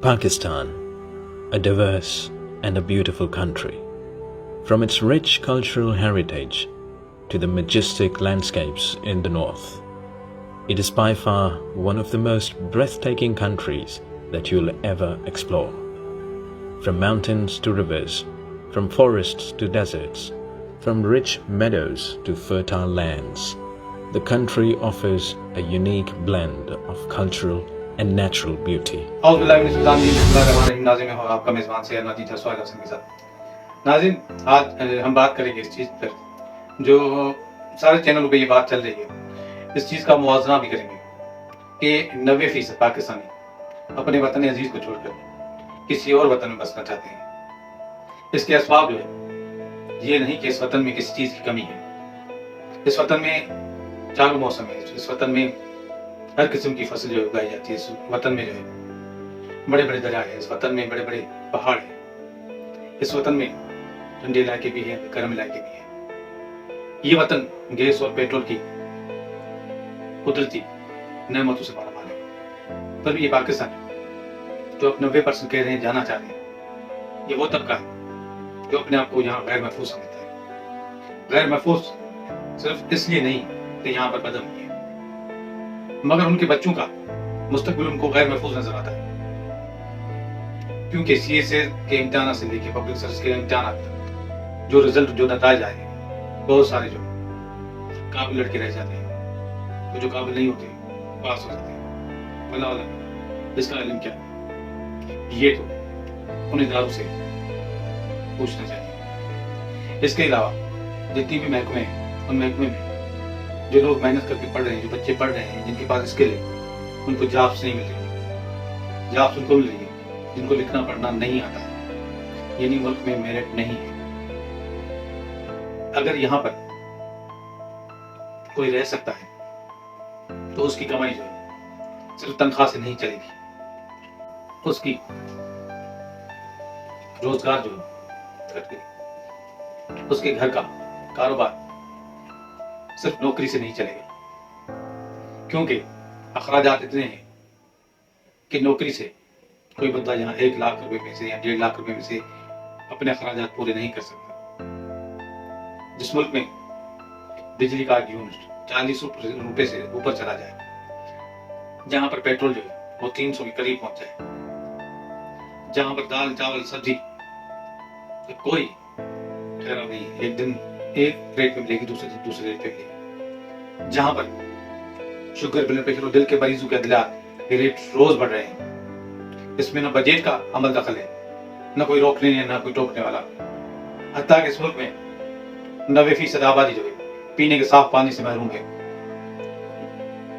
Pakistan, a diverse and a beautiful country. From its rich cultural heritage to the majestic landscapes in the north, it is by far one of the most breathtaking countries that you'll ever explore. From mountains to rivers, from forests to deserts, from rich meadows to fertile lands, the country offers a unique blend of cultural and natural beauty. Nazim हो आपका मेज़बान से नाज़िम जसवाल हसन के साथ। नाज़िम, आज हम बात करेंगे इस चीज़ पर जो सारे चैनलों पे ये बात चल रही है। इस चीज़ का मुआवजा भी करेंगे कि 90% पाकिस्तानी अपने वतन अजीज को छोड़कर किसी और वतन में बसना चाहते हैं। इसके असबाब जो है ये नहीं कि इस वतन में किसी चीज़ की कमी है। इस वतन में चारों मौसम है। इस वतन में हर किस्म की फसल जो उगाई जाती है। इस वतन में जो है बड़े बड़े दरिया है। इस वतन में बड़े बड़े पहाड़ हैं। इस वतन में ठंडे इलाके भी हैं, गर्म इलाके भी हैं। ये वतन गैस और पेट्रोल की कुदरती नेमतों से माला माल है। पर ये पाकिस्तान जो अब 90% कह रहे हैं जाना चाह रहे हैं, ये वो तबका है जो अपने आप को यहाँ गैर महफूज समझता है। गैर महफूज सिर्फ इसलिए नहीं कि यहाँ पर बदम है, मगर उनके बच्चों का मुस्तकबिल उनको गैर महफूज नजर आता है। क्योंकि सीएसए के इम्तिहान से लेके पब्लिक सर्विस के इम्तिहान तक जो रिजल्ट जो नताज आए, बहुत सारे जो काबिल लड़के रह जाते हैं, तो जो काबिल नहीं होते पास हो जाते हैं। वल्लाह आलम इसका इल्म क्या, ये तो उन इदारों से पूछना चाहिए। इसके अलावा जितनी भी महकमे हैं, उन महकमे में जो लोग मेहनत करके पढ़ रहे हैं, जो बच्चे पढ़ रहे हैं, जिनके पास स्किल है, उनको जॉब्स नहीं मिल रही। जॉब्स उनको मिल रही है जिनको लिखना पढ़ना नहीं आता है, यानी मुल्क में मेरिट नहीं है। अगर यहाँ पर कोई रह सकता है तो उसकी कमाई जो है सिर्फ तनख्वाह से नहीं चलेगी। उसकी रोजगार जो है, उसके घर का कारोबार सिर्फ नौकरी से नहीं चलेगा। क्योंकि अखराजात इतने हैं कि नौकरी से कोई बंदा यहाँ 1 लाख रुपए में से या 1.5 लाख रुपए में से अपने अखराजात पूरे नहीं कर सकता। जिस मुल्क में बिजली का यूनिट 40 रुपए से ऊपर चला जाए, जहां पर पेट्रोल जो है वो 300 के करीब पहुंच जाए, जहां पर दाल चावल सब्जी कोई ठहराव नहीं है, एक दिन एक रेट पे मिलेगी, दूसरे दिन दूसरे रेट पे मिलेगी, जहां पर शुगर ब्लड प्रेशर और दिल के मरीजों के अदलात के रेट रोज बढ़ रहे हैं। इसमें न बजट का अमल दखल है, न कोई रोकने न कोई टोकने वाला। हत्ता कि इस मुल्क में 90% आबादी जो है पीने के साफ पानी से महरूम है।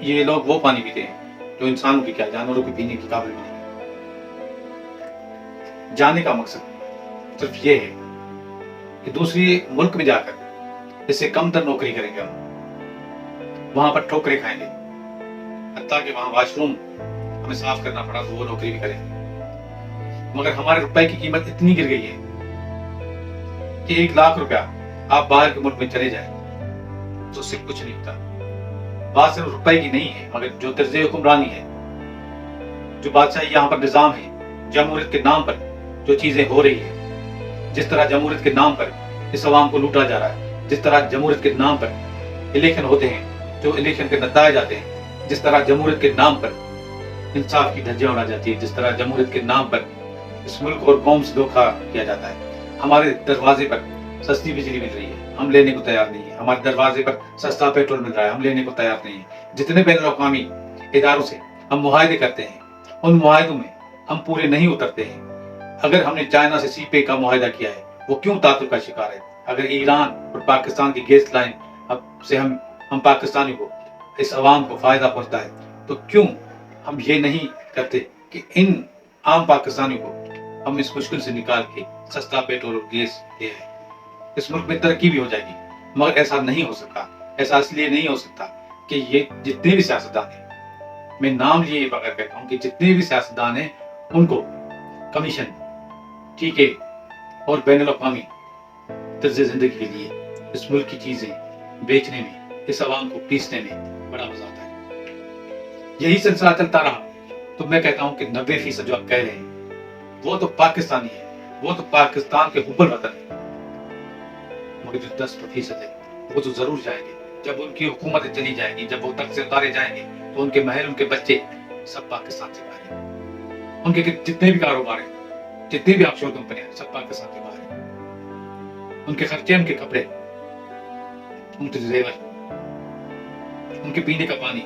ये लोग वो पानी पीते हैं जो इंसानों की क्या जानवरों के पीने की काबिल भी नहीं है। जाने का मकसद सिर्फ ये है कि दूसरी मुल्क में जाकर इससे कम दर नौकरी करेंगे हम, वहां पर ठोकरें खाएंगे, हत्ता कि वहां वॉशरूम हमें साफ करना पड़ा तो वो नौकरी भी करेंगे। मगर हमारे रुपए की कीमत इतनी गिर गई है कि 1 लाख रुपया आप बाहर के मुल्क में चले जाए तो उससे कुछ नहीं होता। बात सिर्फ रुपए की नहीं है, मगर जो तर्ज हुक्मरानी है, जो बादशाही यहाँ पर निजाम है, जमहूरियत के नाम पर जो चीजें हो रही है, जिस तरह जमहूरियत के नाम पर इस अवाम को लूटा जा रहा है, जिस तरह जमहूरियत के नाम पर इलेक्शन होते हैं, जो इलेक्शन के नतायज आते हैं, जिस तरह जमहूरियत के नाम पर इंसाफ की धज्जियां उड़ा जाती है, जिस तरह जमहूरियत के नाम पर इस मुल्क और कौम से धोखा किया जाता है। हमारे दरवाजे पर सस्ती बिजली मिल रही है, हम लेने को तैयार नहीं है। हमारे दरवाजे पर सस्ता पेट्रोल मिल रहा है, हम लेने को तैयार नहीं है। जितने बैनुल-अक़वामी इदारों से हम मुआहदे करते हैं, उन मुआहदों में हम पूरे नहीं उतरते हैं। अगर हमने चाइना से सीपे का मुआहदा किया है, वो क्यों तातुल का शिकार है? अगर ईरान और पाकिस्तान की गैस लाइन अब से हम पाकिस्तानियों को, इस अवाम को फायदा पहुंचता है, तो क्यों हम ये नहीं करते कि इन आम पाकिस्तानियों को हम इस मुश्किल से निकाल के सस्ता पेट्रोल और गैस दे आए? इस मुल्क में तरक्की भी हो जाएगी। मगर ऐसा नहीं हो सकता। ऐसा इसलिए नहीं हो सकता कि ये जितने भी सियासतदान हैं, मैं नाम लिए बगैर कहता हूँ कि जितने भी सियासतदान हैं, उनको कमीशन, टीके और बैनुल-अक़वामी तर्ज जिंदगी के लिए इस मुल्क की चीजें बेचने में, इस अवाम को पीसने में बड़ा मजा आता है। यही सिलसिला चलता रहा तो मैं कहता हूं कि 90% जो आप कह रहे हैं वो तो पाकिस्तानी है, वो तो पाकिस्तान के हुब्बुल वतन है, मगर जो 10% है वो तो जरूर जाएंगे। जब उनकी हुकूमतें चली जाएंगी, जब वो तख्त से उतारे जाएंगे, तो उनके महल, उनके बच्चे सब पाकिस्तान से बाहर हैं। उनके जितने भी कारोबार हैं, जितनी भी ऑफशोर कंपनियां हैं, सब पाकिस्तान से बाहर हैं। उनके खर्चे, उनके कपड़े, उनके जेवर, उनके पीने का पानी,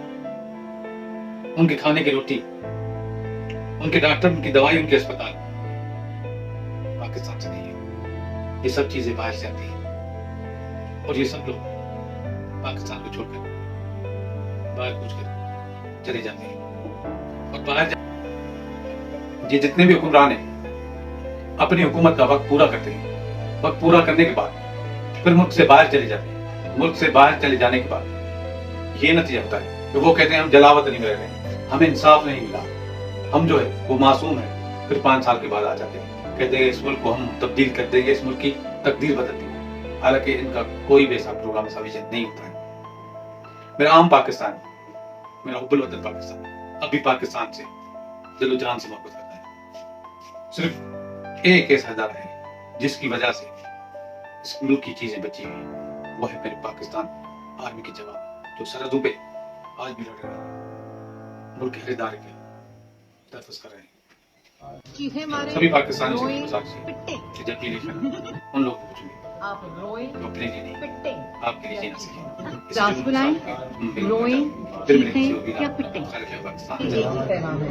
उनके खाने की रोटी, उनके डॉक्टर, उनकी दवाई, उनके अस्पताल पाकिस्तान से नहीं है। ये सब चीजें बाहर से आती हैं और ये सब लोग पाकिस्तान को छोड़कर बाहर कूच कर चले जाते हैं। और बाहर ये जितने भी हुक्मरान हैं अपनी हुकूमत का वक्त पूरा करते हैं। वक्त पूरा करने के बाद फिर मुल्क से बाहर चले जाते हैं। मुल्क से बाहर चले जाने के बाद ये नतीजा होता है कि वो कहते हैं हम जलावतनी में रह रहे हैं, हमें इंसाफ नहीं मिला, हम जो है वो मासूम है। फिर 5 साल के बाद आ जाते हैं, कहते हैं इस मुल्क को हम तब्दील कर देंगे, इस मुल्क की तकदीर बदल देंगे। हालांकि इनका कोई भी ऐसा प्रोग्राम, ऐसा विजन नहीं होता है। मेरा आम पाकिस्तान, मेरा हुब्बुल वतन पाकिस्तान अभी पाकिस्तान से दिलो जान से मोहब्बत करता है। सिर्फ एक ऐसा हज़ारा है जिसकी वजह से इस मुल्क की चीजें बची हुई, वो है मेरे पाकिस्तान आर्मी के जवान जो सरहदों पे आज भी लड़ रहे हैं, मुल्क के हर इदारे के तहफ़्फ़ुज़ कर रहे हैं। सभी पाकिस्तानी से कि जब भी लिखा उन लोगों को पूछूंगी, आप रोएं, वो अपने लिए नहीं, पिटें, आपके लिए जीना सीखें। सास बुलाएं, रोएं, फिर चीखें या पिटें, पाकिस्तान यही पैगाम है।